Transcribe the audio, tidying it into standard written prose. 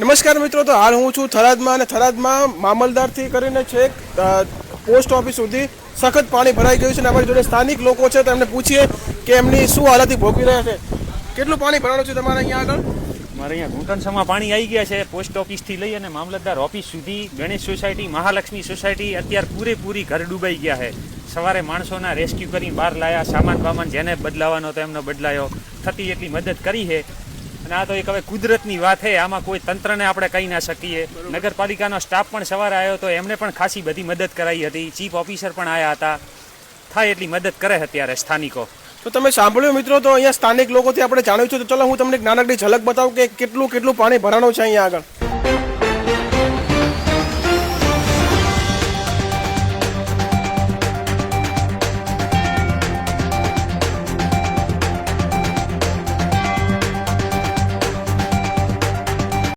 નમસ્કાર મિત્રો, તો હાલ હું છું થરાદમાં અને થરાદમાં મામલદારથી કરીને છેક પોસ્ટ ઓફિસ સુધી સખત પાણી ભરાઈ ગયું છે અને અમારી જોડે સ્થાનિક લોકો છે તો એમને પૂછીએ કે એમની શું હાલતથી ભોગવી રહ્યા છે। કેટલું પાણી ભરાણું છે તમારે અહીંયા આગળ? અમારે અહીંયા ઘૂંટણસામાં પાણી આવી ગયા છે। પોસ્ટ ઓફિસથી લઈ અને મામલતદાર ઓફિસ સુધી, ગણેશ સોસાયટી, મહાલક્ષ્મી સોસાયટી અત્યારે પૂરેપૂરી ઘર ડૂબાઈ ગયા છે। સવારે માણસોના રેસ્ક્યુ કરીને બહાર લાયા, સામાન જેને બદલાવાનો તો એમનો બદલાયો, થતી એટલી મદદ કરી છે। અને આ તો એક હવે કુદરતની વાત છે, આમાં કોઈ તંત્રને આપણે કહી ના શકીએ। નગરપાલિકાનો સ્ટાફ પણ સવારે આવ્યો તો એમણે પણ ખાસી બધી મદદ કરાવી હતી, ચીફ ઓફિસર પણ આવ્યા હતા, થાય એટલી મદદ કરે અત્યારે સ્થાનિકો। તો તમે સાંભળ્યું મિત્રો, તો અહીંયા સ્થાનિક લોકોથી આપણે જાણ્યું છે, તો ચલો હું તમને એક નાનકડી ઝલક બતાવું કે કેટલું પાણી ભરાણું છે અહીંયા આગળ।